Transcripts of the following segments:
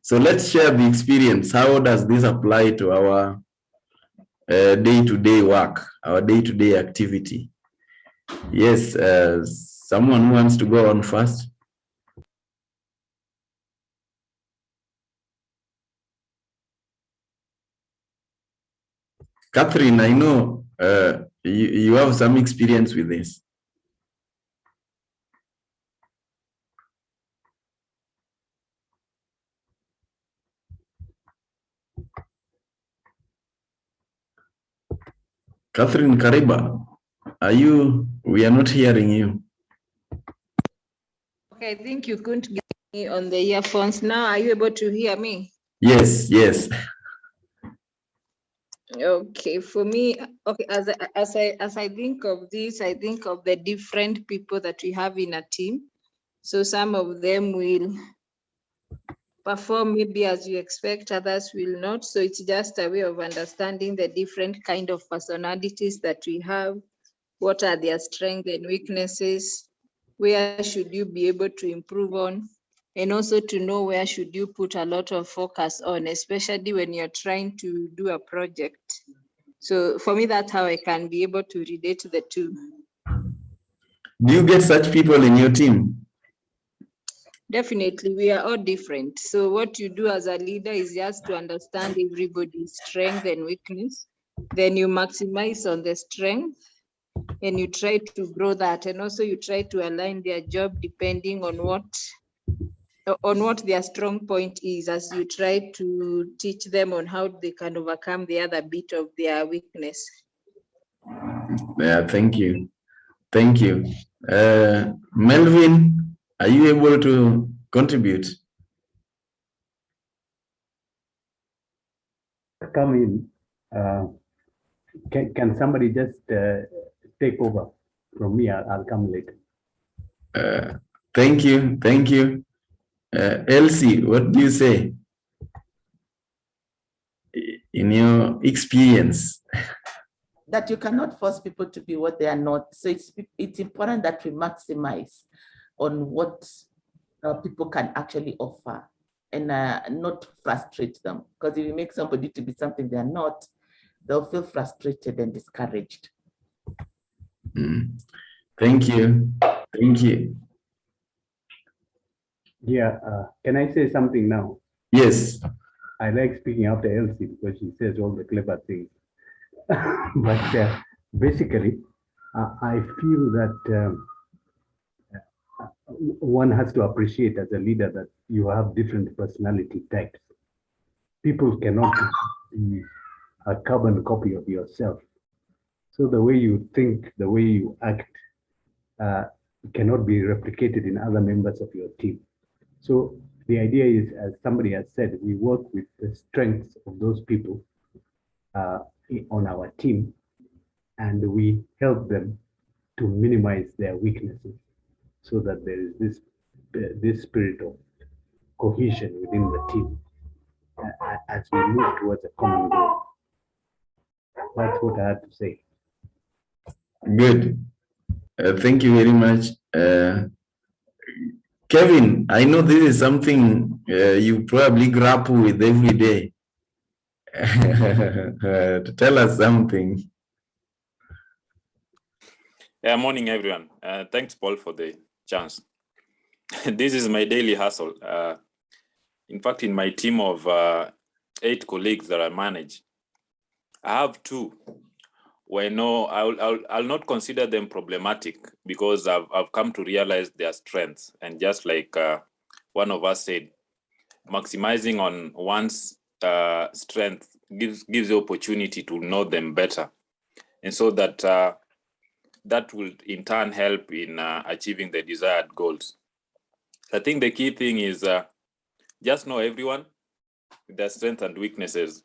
So let's share the experience. How does this apply to our day-to-day work, our day-to-day activity? Yes, someone who wants to go on first. Catherine, I know you have some experience with this. Catherine Kariba, we are not hearing you. Okay, I think you couldn't get me on the earphones. Now, are you able to hear me? Yes, yes. Okay, for me, okay, as I think of this, I think of the different people that we have in a team. So some of them will perform maybe as you expect, others will not. So it's just a way of understanding the different kind of personalities that we have. What are their strengths and weaknesses? Where should you be able to improve on? And also to know where should you put a lot of focus on, especially when you're trying to do a project. So for me, that's how I can be able to relate to the two. Do you get such people in your team? Definitely, we are all different. So what you do as a leader is just to understand everybody's strength and weakness. Then you maximize on the strength and you try to grow that. And also you try to align their job depending on what their strong point is, as you try to teach them on how they can overcome the other bit of their weakness. Yeah, thank you. Thank you. Melvin, are you able to contribute? Come in. Can somebody just take over from me? I'll come later. Thank you. Thank you. Elsie, what do you say? In your experience? That you cannot force people to be what they are not. So it's important that we maximize on what people can actually offer and not frustrate them. Because if you make somebody to be something they are not, they'll feel frustrated and discouraged. Thank you. Thank you. Yeah, can I say something now? Yes. I like speaking after Elsie because she says all the clever things. But basically, I feel that one has to appreciate as a leader that you have different personality types. People cannot be a carbon copy of yourself. So the way you think, the way you act, cannot be replicated in other members of your team. So the idea is, as somebody has said, we work with the strengths of those people on our team, and we help them to minimize their weaknesses so that there is this spirit of cohesion within the team as we move towards a common goal. That's what I had to say. Good. Thank you very much. Kevin, I know this is something you probably grapple with every day. To tell us something. Yeah, morning, everyone. Thanks, Paul, for the chance. This is my daily hustle. In fact, in my team of 8 colleagues that I manage, I have 2 where I'll not consider them problematic because I've come to realize their strengths. And just like one of us said, maximizing on one's strength gives the opportunity to know them better. And so that that will in turn help in achieving the desired goals. I think the key thing is just know everyone, their strengths and weaknesses.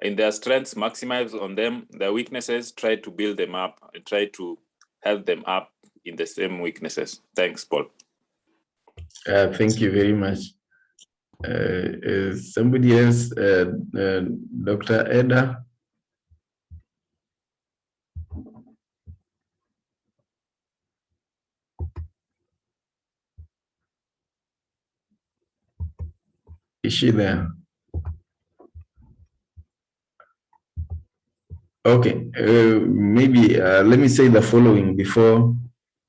In their strengths, maximize on them. Their weaknesses, try to build them up and try to help them up in the same weaknesses. Thanks, Paul. Thank you very much. Somebody else, Dr. Eda? Is she there? Okay, maybe let me say the following before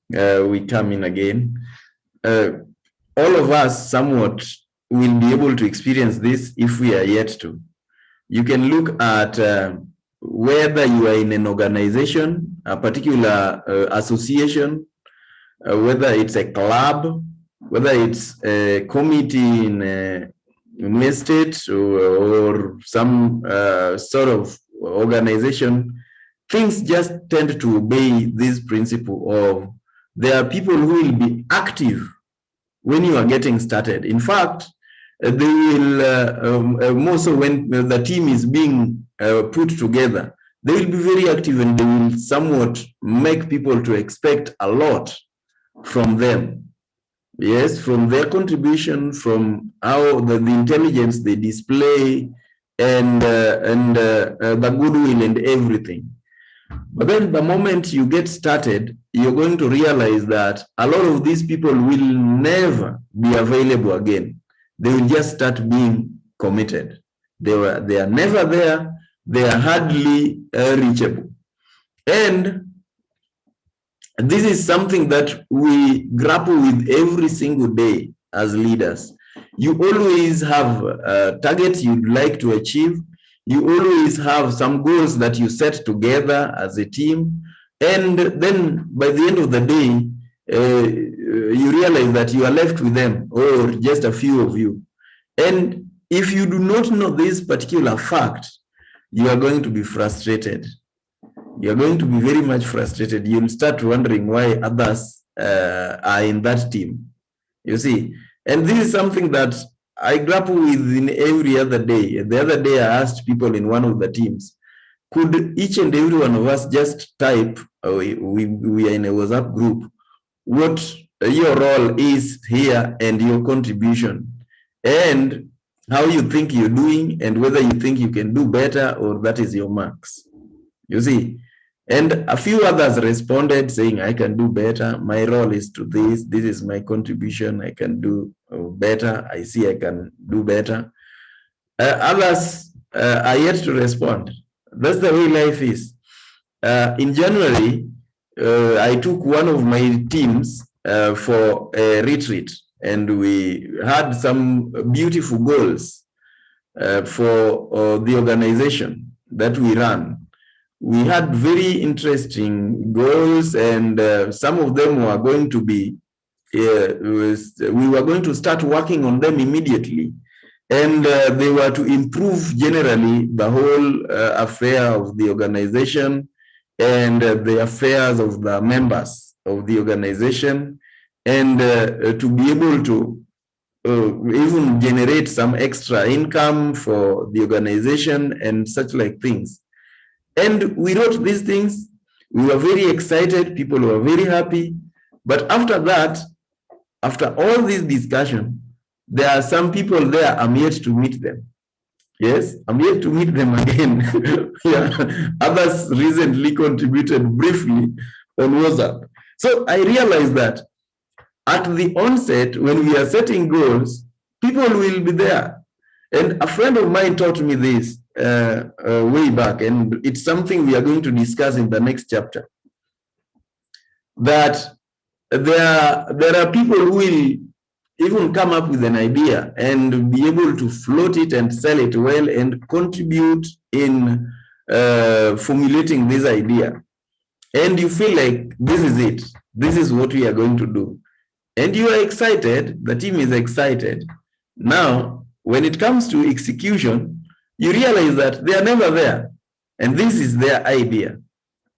we come in again. All of us somewhat will be able to experience this if we are yet to. You can look at whether you are in an organization, a particular association, whether it's a club, whether it's a committee in an estate or some sort of organization. Things just tend to obey this principle of there are people who will be active when you are getting started. In fact, they will, more so when the team is being put together, they will be very active and they will somewhat make people to expect a lot from them. Yes, from their contribution, from how the intelligence they display, and the goodwill and everything. But then the moment you get started, you're going to realize that a lot of these people will never be available again. They will just start being committed. They are never there. They are hardly reachable. And this is something that we grapple with every single day as leaders. You always have targets you'd like to achieve. You always have some goals that you set together as a team. And then by the end of the day, you realize that you are left with them or just a few of you. And if you do not know this particular fact, you are going to be frustrated. You're going to be very much frustrated. You'll start wondering why others are in that team. You see, and this is something that I grapple with in every other day. The other day, I asked people in one of the teams, could each and every one of us just type, we are in a WhatsApp group, what your role is here and your contribution, and how you think you're doing, and whether you think you can do better or that is your marks. You see, and a few others responded saying, I can do better. My role is to this. This is my contribution. I can do better. I see I can do better. Others are yet to respond. That's the way life is. In January, I took one of my teams for a retreat, and we had some beautiful goals for the organization that we run. We had very interesting goals, and some of them were going to be, we were going to start working on them immediately. And they were to improve generally the whole affair of the organization and the affairs of the members of the organization, and to be able to even generate some extra income for the organization and such like things. And we wrote these things. We were very excited. People were very happy. But after that, after all this discussion, there are some people there, I'm yet to meet them. Yes, I'm yet to meet them again. Yeah. Others recently contributed briefly on WhatsApp. So I realized that at the onset, when we are setting goals, people will be there. And a friend of mine taught me this way back, and it's something we are going to discuss in the next chapter, that there are people who will even come up with an idea and be able to float it and sell it well and contribute in formulating this idea. And you feel like this is it. This is what we are going to do. And you are excited. The team is excited. Now, when it comes to execution, you realize that they are never there. And this is their idea.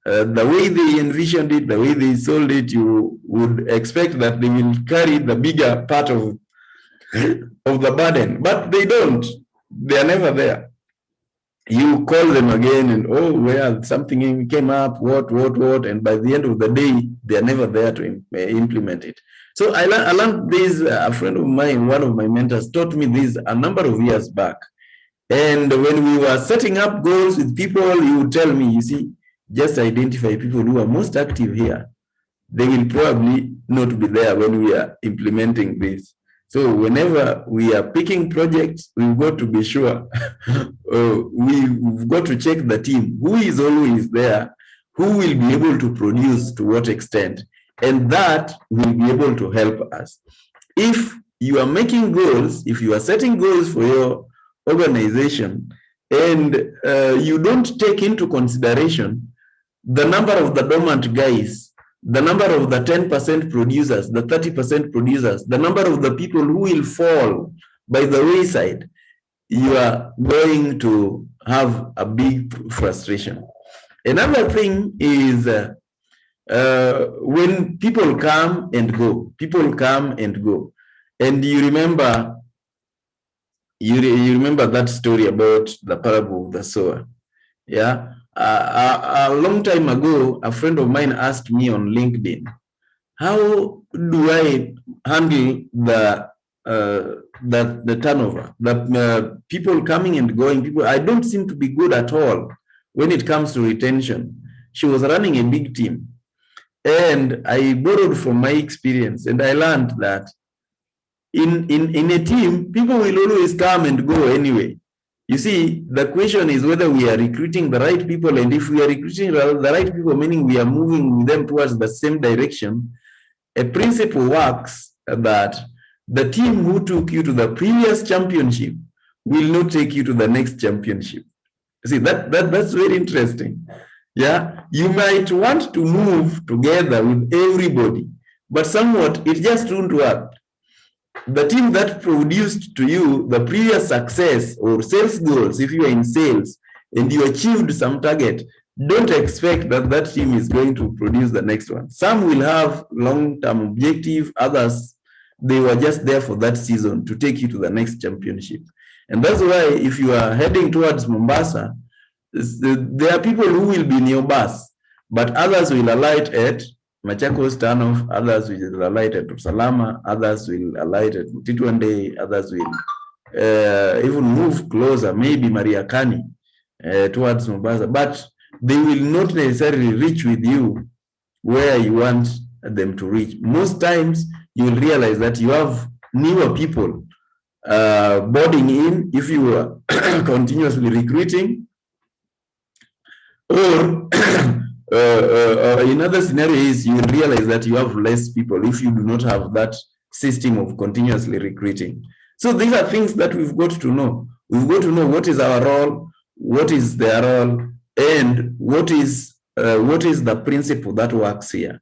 The way they envisioned it, the way they sold it, you would expect that they will carry the bigger part of the burden, but they don't. They are never there. You call them again and, oh, well, something came up, what, and by the end of the day, they are never there to implement it. So I learned this, a friend of mine, one of my mentors, taught me this a number of years back. And when we were setting up goals with people, he would tell me, you see, just identify people who are most active here. They will probably not be there when we are implementing this. So whenever we are picking projects, we've got to be sure, we've got to check the team, who is always there, who will be able to produce to what extent, and that will be able to help us. If you are making goals, if you are setting goals for your organization, and you don't take into consideration the number of the dormant guys, the number of the 10% producers, the 30% producers, the number of the people who will fall by the wayside, you are going to have a big frustration. Another thing is when people come and go, and you remember, you remember that story about the parable of the sower. Yeah. A long time ago, a friend of mine asked me on LinkedIn, how do I handle the turnover, the people coming and going? People, I don't seem to be good at all when it comes to retention. She was running a big team, and I borrowed from my experience, and I learned that in a team, people will always come and go anyway. You see, the question is whether we are recruiting the right people, and if we are recruiting the right people, meaning we are moving them towards the same direction. A principle works that the team who took you to the previous championship will not take you to the next championship. See, that's very interesting. Yeah, you might want to move together with everybody, but somewhat it just won't work. The team that produced to you the previous success or sales goals, if you are in sales and you achieved some target, don't expect that that team is going to produce the next one. Some will have long-term objective, others, they were just there for that season to take you to the next championship. And that's why if you are heading towards Mombasa, there are people who will be in your bus, but others will alight at Machakos turnoff, others will alight at Salama, others will alight at Mtitwande, others will even move closer, maybe Mariakani towards Mombasa, but they will not necessarily reach with you where you want them to reach. Most times you will realize that you have newer people boarding in if you are continuously recruiting, or another scenario is you will realize that you have less people if you do not have that system of continuously recruiting. So these are things that we've got to know. We've got to know what is our role, what is their role, and what is the principle that works here.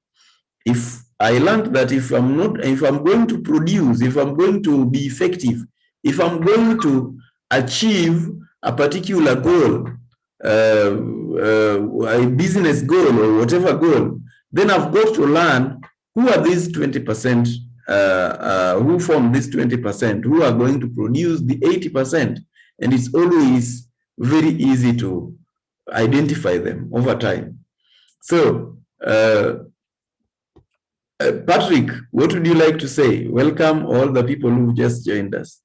If I learned that if I'm going to produce, if I'm going to be effective, if I'm going to achieve a particular goal, a business goal or whatever goal, then I've got to learn who are these 20%, who form this 20%, who are going to produce the 80%. And it's always very easy to identify them over time. So, Patrick, what would you like to say? Welcome all the people who just joined us.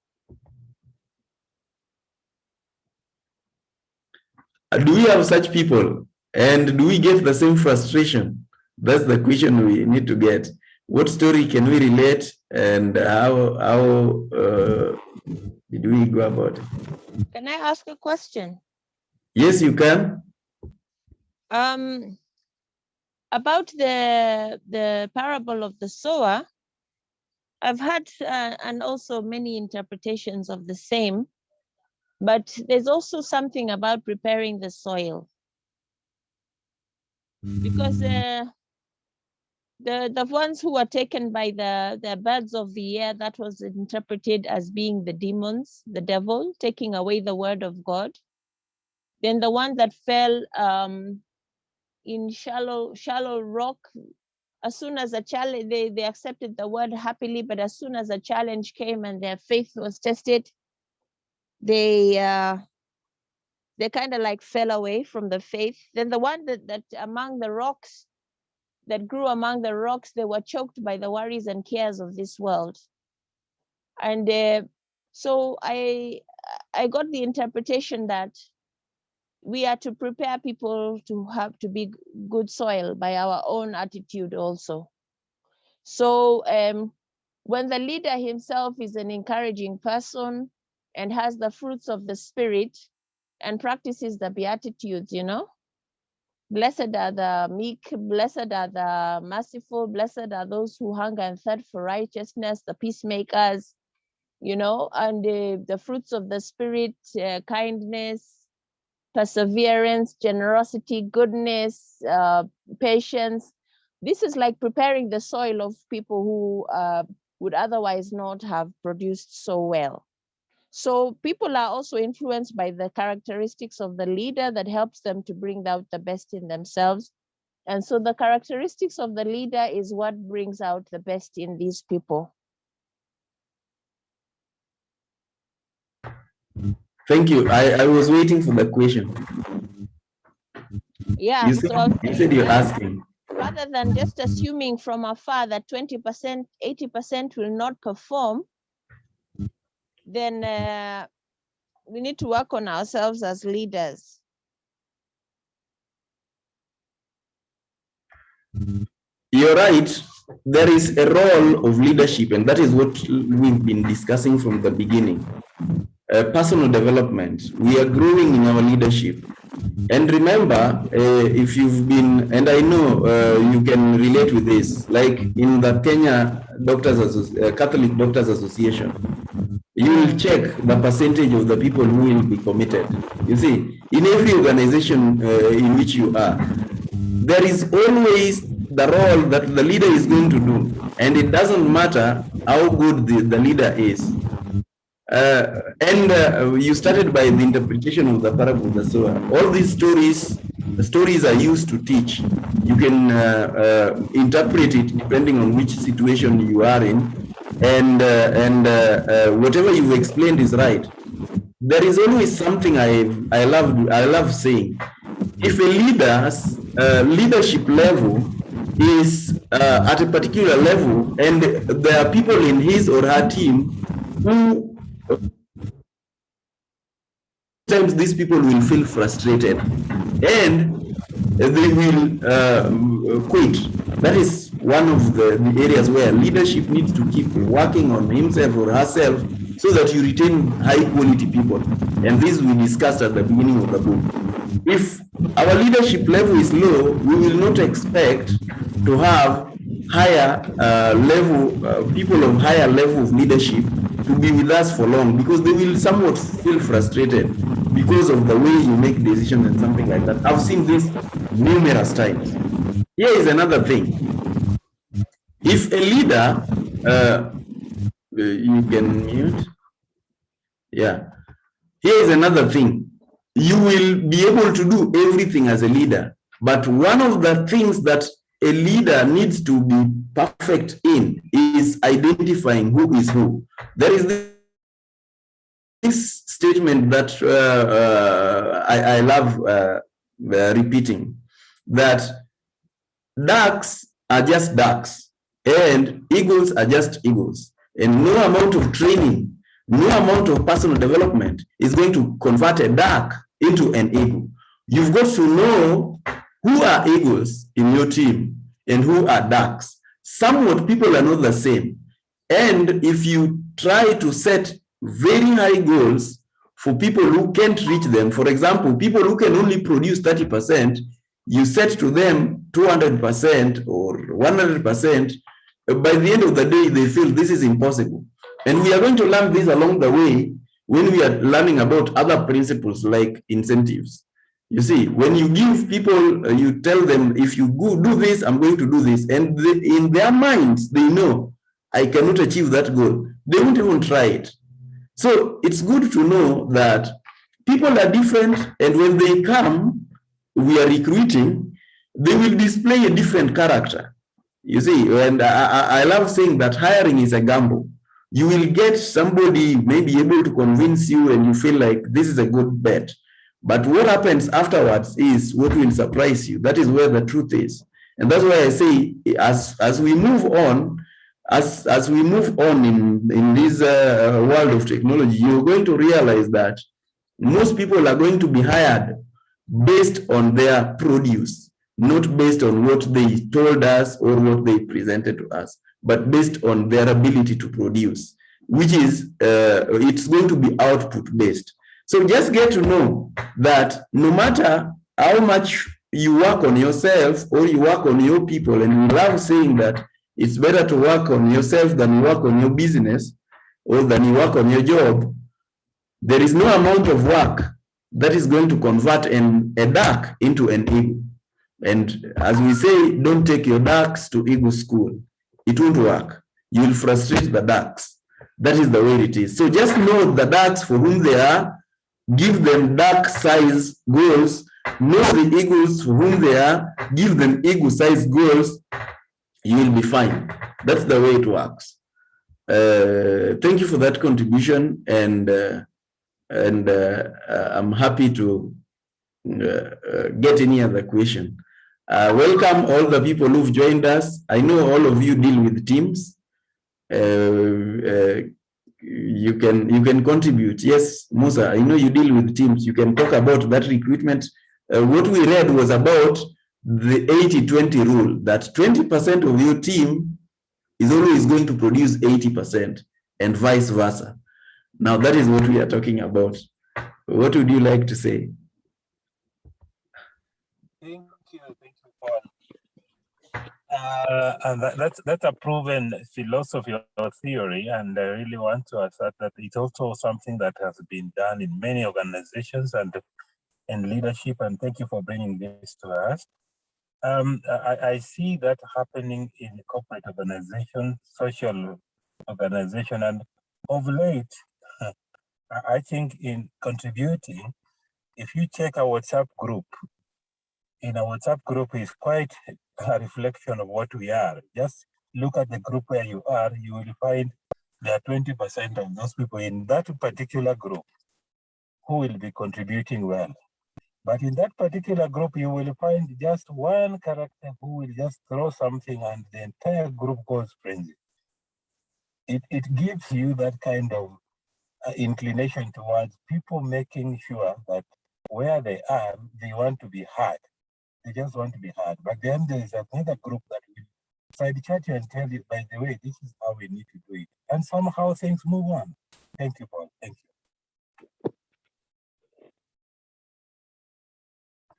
Do we have such people? And do we get the same frustration? That's the question we need to get. What story can we relate, and how did we go about it? Can I ask a question? Yes, you can. About the parable of the sower, I've had and also many interpretations of the same, but there's also something about preparing the soil, because the ones who were taken by the birds of the air, that was interpreted as being the demons, the devil, taking away the word of God. Then the one that fell in shallow rock, as soon as a challenge, they accepted the word happily, but as soon as a challenge came and their faith was tested, they kind of like fell away from the faith. Then the one that among the rocks, that grew among the rocks, they were choked by the worries and cares of this world. And so I got the interpretation that we are to prepare people to have to be good soil by our own attitude also. So When the leader himself is an encouraging person and has the fruits of the Spirit and practices the Beatitudes, you know, blessed are the meek, blessed are the merciful, blessed are those who hunger and thirst for righteousness, the peacemakers, you know, and the fruits of the Spirit, kindness, perseverance, generosity, goodness, patience. This is like preparing the soil of people who would otherwise not have produced so well. So people are also influenced by the characteristics of the leader that helps them to bring out the best in themselves. And so the characteristics of the leader is what brings out the best in these people. Thank you. I was waiting for the question. Yeah, You so said you're asking. rather than just assuming from afar that 20%, 80% will not perform, then we need to work on ourselves as leaders. You're right. There is a role of leadership, and that is what we've been discussing from the beginning. Personal development. We are growing in our leadership. And remember, if you've been, and I know you can relate with this, like in the Kenya Catholic Doctors Association, you will check the percentage of the people who will be committed. You see, in every organization in which you are, there is always the role that the leader is going to do, and it doesn't matter how good the leader is. You started by the interpretation of the parable of the sower. All these stories are used to teach. You can interpret it depending on which situation you are in, and whatever you've explained is right. There is always something I love saying. If a leader's leadership level is at a particular level, and there are people in his or her team who sometimes these people will feel frustrated and they will quit. That is one of the areas where leadership needs to keep working on himself or herself so that you retain high quality people. And this we discussed at the beginning of the book. If our leadership level is low, we will not expect to have higher people of higher level of leadership to be with us for long, because they will somewhat feel frustrated because of the way you make decisions and something like that. I've seen this numerous times. Here is another thing. If a leader, you can mute. Yeah. Here is another thing. You will be able to do everything as a leader, but one of the things that a leader needs to be perfect in is identifying who is who. There is this statement that I love repeating, that ducks are just ducks and eagles are just eagles, and no amount of training, no amount of personal development is going to convert a duck into an eagle. You've got to know who are eagles in your team and who are ducks. Somewhat people are not the same. And if you try to set very high goals for people who can't reach them, for example, people who can only produce 30%, you set to them 200% or 100%, by the end of the day, they feel this is impossible. And we are going to learn this along the way when we are learning about other principles like incentives. You see, when you give people, you tell them, if you go do this, I'm going to do this. And in their minds, they know, I cannot achieve that goal. They won't even try it. So it's good to know that people are different. And when they come, we are recruiting, they will display a different character. You see, and I love saying that hiring is a gamble. You will get somebody maybe able to convince you and you feel like this is a good bet. But what happens afterwards is what will surprise you. That is where the truth is. And that's why I say, as we move on, as we move on in this world of technology, you're going to realize that most people are going to be hired based on their produce, not based on what they told us or what they presented to us. but based on their ability to produce, which is, it's going to be output based. So just get to know that no matter how much you work on yourself or you work on your people, and we love saying that it's better to work on yourself than work on your business or than you work on your job, there is no amount of work that is going to convert a duck into an eagle. And as we say, don't take your ducks to eagle school. It won't work. You will frustrate the ducks. That is the way it is. So just know the ducks for whom they are, give them duck size goals, know the eagles for whom they are, give them eagle size goals, you will be fine. That's the way it works. Thank you for that contribution, and I'm happy to get any other question. Welcome all the people who've joined us. I know all of you deal with teams. You can contribute. Yes, Musa, I know you deal with teams. You can talk about that recruitment. What we read was about the 80-20 rule, that 20% of your team is always going to produce 80% and vice versa. Now that is what we are talking about. What would you like to say? Thank you, Paul. And that's a proven philosophy or theory, and I really want to assert that it's also something that has been done in many organizations and leadership. And thank you for bringing this to us. I see that happening in corporate organization, social organization, and of late, I think in contributing, if you check our WhatsApp group, in our WhatsApp group is quite a reflection of what we are. Just look at the group where you are, you will find there are 20% of those people in that particular group who will be contributing well. But in that particular group, you will find just one character who will just throw something and the entire group goes crazy. It gives you that kind of inclination towards people making sure that where they are, they want to be heard. They just want to be heard. But then there is another group that will side chat you and tell you, by the way, this is how we need to do it. And somehow things move on. Thank you, Paul. Thank you.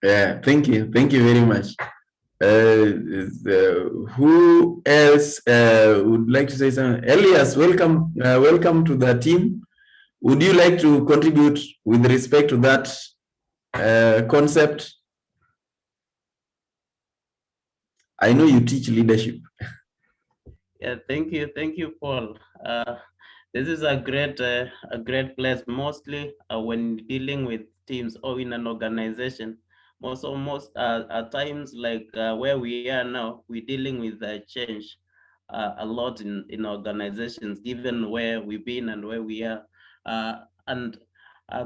Yeah, thank you. Thank you very much. Who else would like to say something? Elias, welcome. Welcome to the team. Would you like to contribute with respect to that concept? I know you teach leadership. Yeah, thank you, Paul. This is a great place, mostly when dealing with teams or in an organization. Most at times, like where we are now, we're dealing with change a lot in organizations, given where we've been and where we are, and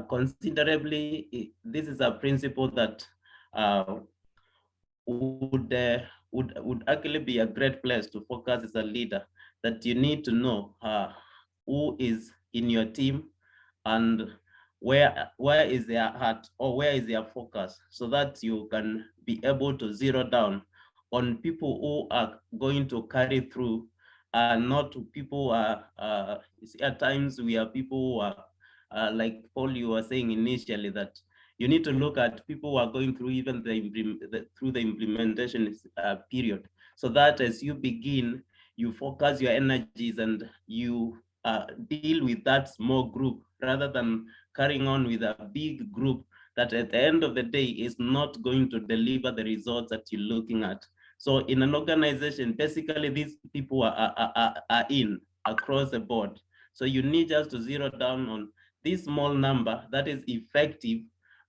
considerably, this is a principle that would actually be a great place to focus as a leader, that you need to know who is in your team and where is their heart or where is their focus, so that you can be able to zero down on people who are going to carry through, not people at times we are people who are like Paul, you were saying initially, that you need to look at people who are going through even through the implementation period, so that as you begin, you focus your energies and you deal with that small group rather than carrying on with a big group that at the end of the day is not going to deliver the results that you're looking at. So in an organization, basically these people are in across the board. So you need just to zero down on this small number that is effective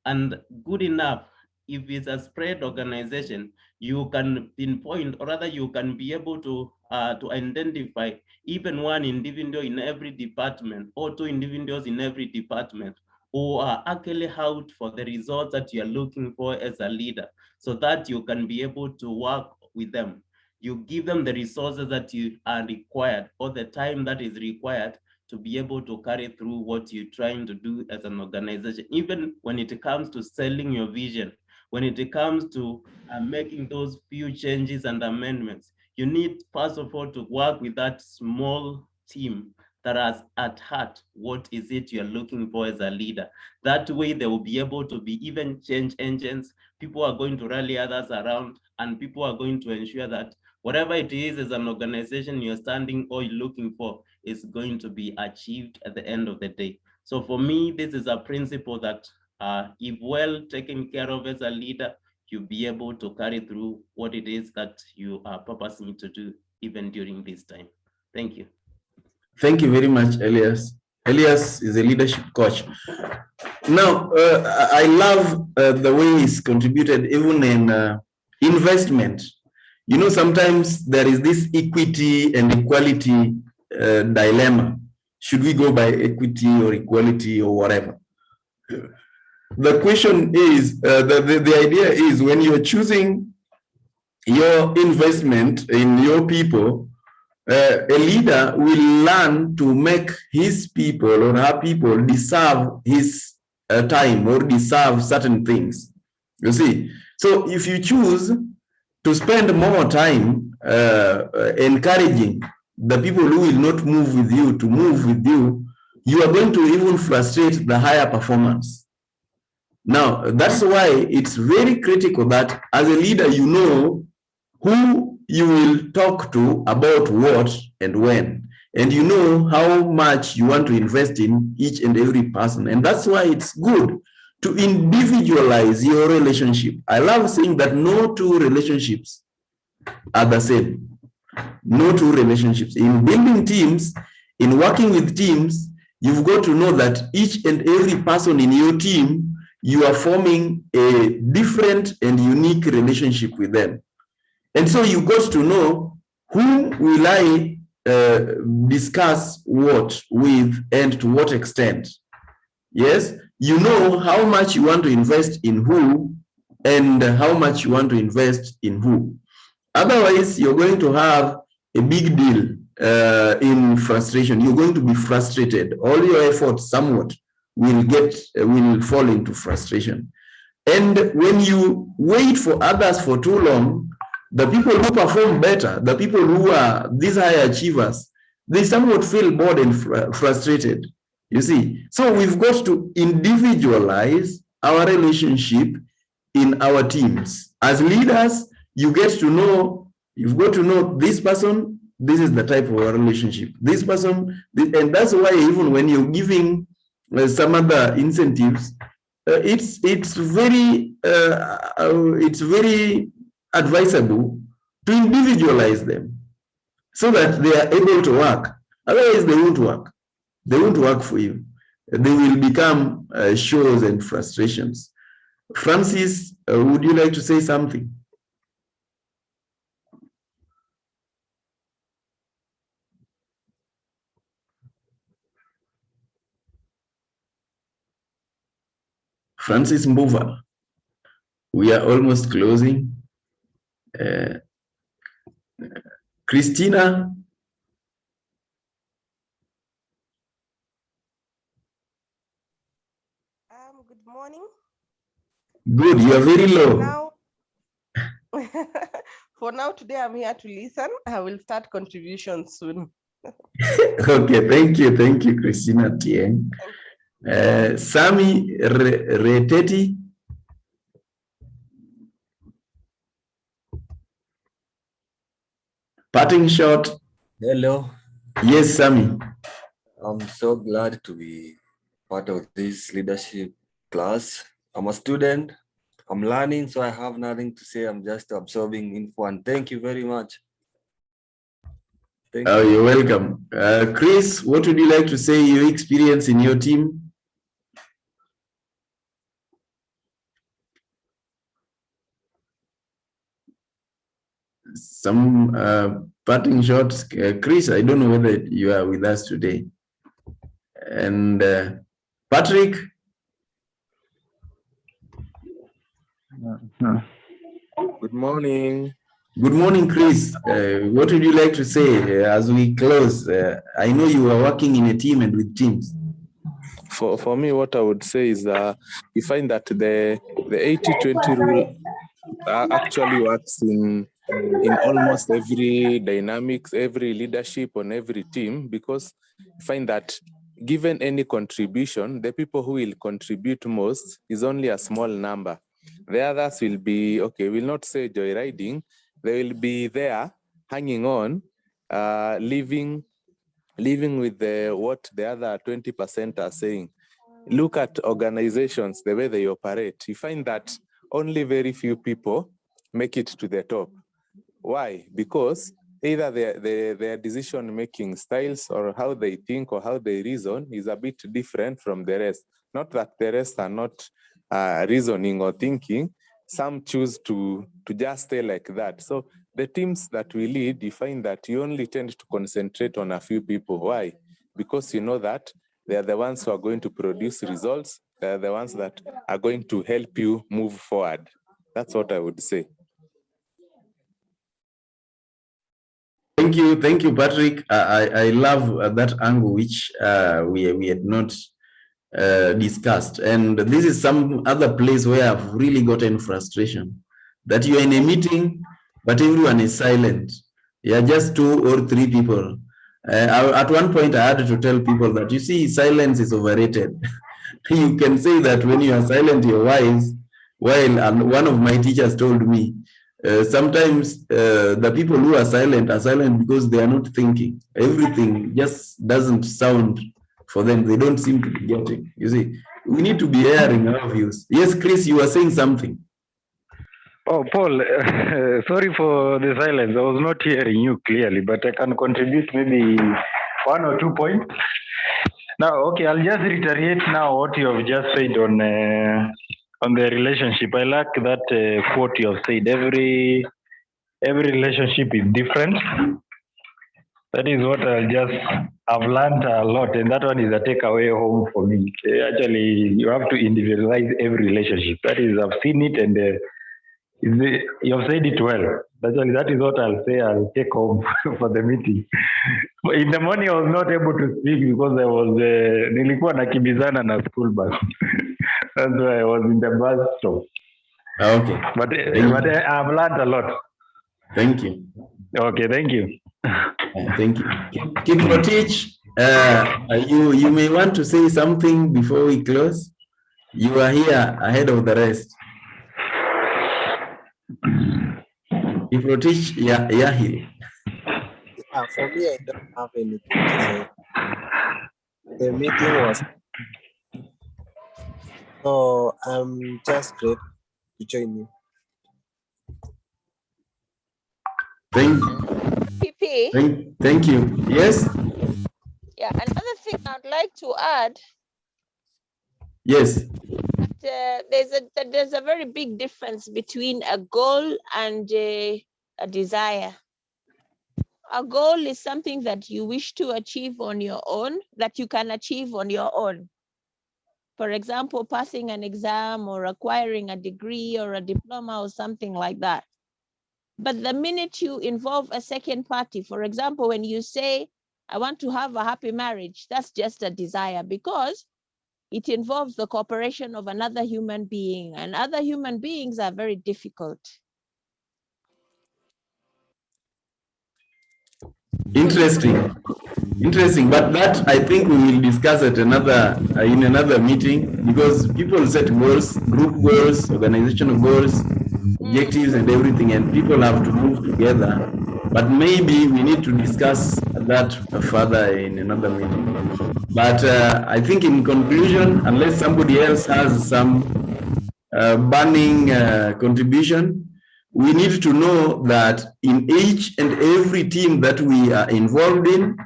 and good enough. If it's a spread organization, you can pinpoint, or rather you can be able to identify even one individual in every department or two individuals in every department who are actually out for the results that you're looking for as a leader, so that you can be able to work with them. You give them the resources that you are required or the time that is required to be able to carry through what you're trying to do as an organization, even when it comes to selling your vision, when it comes to making those few changes and amendments. you need, first of all, to work with that small team that has at heart what is it you're looking for as a leader. That way they will be able to be even change engines. People are going to rally others around, and people are going to ensure that whatever it is as an organization you're standing or you're looking for is going to be achieved at the end of the day. So for me, this is a principle that if well taken care of as a leader, you'll be able to carry through what it is that you are purposing to do even during this time. Thank you. Thank you very much, Elias. Elias is a leadership coach. Now, I love the way he's contributed even in investment. You know, sometimes there is this equity and equality dilemma. Should we go by equity or equality or whatever? The question is, the idea is when you're choosing your investment in your people, a leader will learn to make his people or her people deserve his time or deserve certain things. You see, so if you choose to spend more time encouraging the people who will not move with you to move with you, you are going to even frustrate the higher performance. Now, that's why it's very critical that as a leader, you know who you will talk to about what and when, and you know how much you want to invest in each and every person. And that's why it's good to individualize your relationship. I love saying that no two relationships are the same. No two relationships. In building teams, in working with teams, you've got to know that each and every person in your team, you are forming a different and unique relationship with them. And so you got to know whom will I discuss what with and to what extent. Yes, you know how much you want to invest in who and how much you want to invest in who. Otherwise, you're going to have a big deal in frustration. You're going to be frustrated. All your efforts somewhat will fall into frustration. And when you wait for others for too long, the people who perform better, the people who are these high achievers, they somewhat feel bored and frustrated, you see. So we've got to individualize our relationship in our teams. As leaders, you get to know, you've got to know this person, this is the type of relationship. This person, and that's why even when you're giving some other incentives, it's very advisable to individualize them so that they are able to work. Otherwise, they won't work. They won't work for you. They will become shows and frustrations. Francis, would you like to say something? Francis Mbuva, we are almost closing. Christina. Good morning. Good, you are very low. For now, today I'm here to listen. I will start contributions soon. Okay, thank you, Christina Tieng. Sami Reteti. Parting shot. Hello. Yes, Sami. I'm so glad to be part of this leadership class. I'm a student. I'm learning, so I have nothing to say. I'm just absorbing info, and thank you very much. Thank you. You're welcome. Chris, what would you like to say your experience in your team? Some parting shots. Chris, I don't know whether you are with us today. And Patrick? Good morning. Good morning, Chris. What would you like to say as we close? I know you are working in a team and with teams. For me, what I would say is you find that the 80-20 rule actually works in in almost every dynamics, every leadership on every team, because you find that given any contribution, the people who will contribute most is only a small number. The others will be, okay, we'll not say joyriding, they will be there hanging on, living with what the other 20% are saying. Look at organizations, the way they operate. You find that only very few people make it to the top. Why? Because either their decision-making styles or how they think or how they reason is a bit different from the rest. Not that the rest are not reasoning or thinking. Some choose to just stay like that. So the teams that we lead, you find that you only tend to concentrate on a few people. Why? Because you know that they are the ones who are going to produce results. They are the ones that are going to help you move forward. That's what I would say. Thank you, Patrick. I love that angle which we had not discussed, and this is some other place where I've really gotten frustration. That you are in a meeting, but everyone is silent. Yeah, just 2 or 3 people. At one point, I had to tell people that, you see, silence is overrated. You can say that when you are silent, you're wise. While one of my teachers told me, sometimes the people who are silent because they are not thinking. Everything just doesn't sound for them. They don't seem to be getting. You see, we need to be hearing our views. Yes, Chris, you were saying something. Oh, Paul, sorry for the silence. I was not hearing you clearly, but I can contribute maybe 1 or 2 points. Now, okay, I'll just reiterate now what you have just said on the relationship. I like that quote you have said. Every relationship is different. That is what I've learned a lot, and that one is a takeaway home for me. Actually, you have to individualize every relationship. That is, I've seen it, and you have said it well. Actually, that is what I'll say. I'll take home for the meeting. In the morning, I was not able to speak because I was nilikuwa nakimbizana na school bus. That's why I was in the bus stop. Okay. But I've learned a lot. Thank you. Okay, thank you. Thank you. Kiprotich, you may want to say something before we close. You are here ahead of the rest. Kiprotich, Yahil. For me, I don't have anything to say. The meeting was, so I'm just great to join you. Thank you. Yes? Yeah, another thing I'd like to add. Yes. There's a very big difference between a goal and a desire. A goal is something that you wish to achieve on your own, that you can achieve on your own. For example, passing an exam or acquiring a degree or a diploma or something like that. But the minute you involve a second party, for example, when you say, I want to have a happy marriage, that's just a desire because it involves the cooperation of another human being, and other human beings are very difficult. Interesting, but that I think we will discuss at in another meeting, because people set goals, group goals, organizational goals, objectives and everything, and people have to move together. But maybe we need to discuss that further in another meeting. But I think in conclusion, unless somebody else has some burning contribution, we need to know that in each and every team that we are involved in,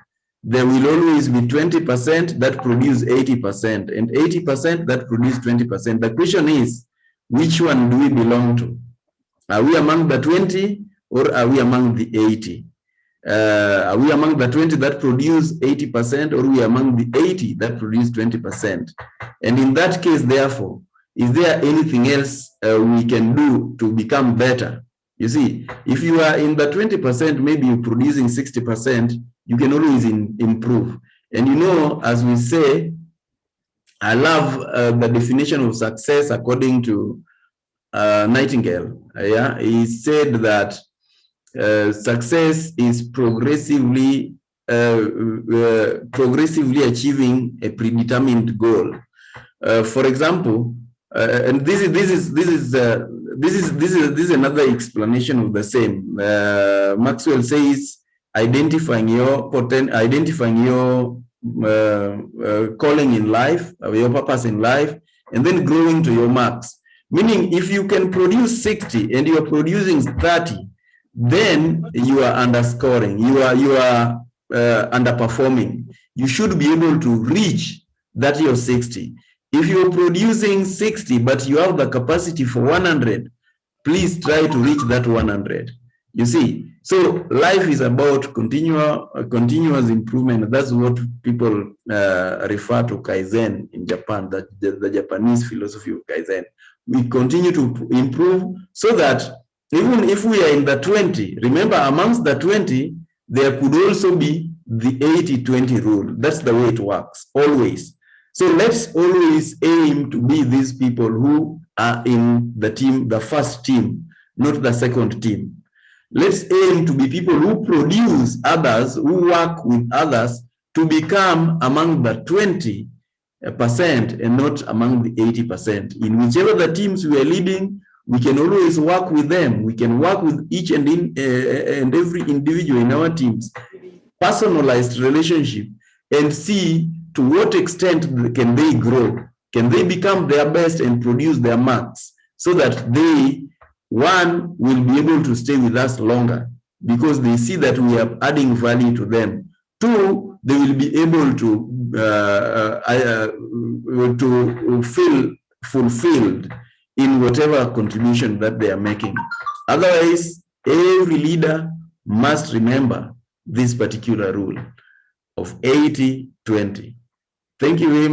there will always be 20% that produce 80% and 80% that produce 20%. The question is, which one do we belong to? Are we among the 20 or are we among the 80? Are we among the 20 that produce 80% or are we among the 80 that produce 20%? And in that case, therefore, is there anything else we can do to become better? You see, if you are in the 20%, maybe you're producing 60%, you can always improve. And you know, as we say, I love the definition of success according to Nightingale. He said that success is progressively achieving a predetermined goal. For example, and this is another explanation of the same. Maxwell says identifying your calling in life, your purpose in life, and then growing to your marks. Meaning, if you can produce 60 and you are producing 30, then you are underscoring, you are underperforming. You should be able to reach that your 60. If you're producing 60, but you have the capacity for 100, please try to reach that 100. You see, so life is about continuous improvement. That's what people refer to Kaizen in Japan, that the Japanese philosophy of Kaizen. We continue to improve so that even if we are in the 20, remember amongst the 20, there could also be the 80-20 rule. That's the way it works, always. So let's always aim to be these people who are in the team, the first team, not the second team. Let's aim to be people who produce others, who work with others to become among the 20% and not among the 80%. In whichever the teams we are leading, we can always work with them. We can work with each and every individual in our teams, personalized relationship, and see to what extent can they grow? Can they become their best and produce their marks so that they, one, will be able to stay with us longer because they see that we are adding value to them. Two, they will be able to feel fulfilled in whatever contribution that they are making. Otherwise, every leader must remember this particular rule of 80-20. Thank you very much.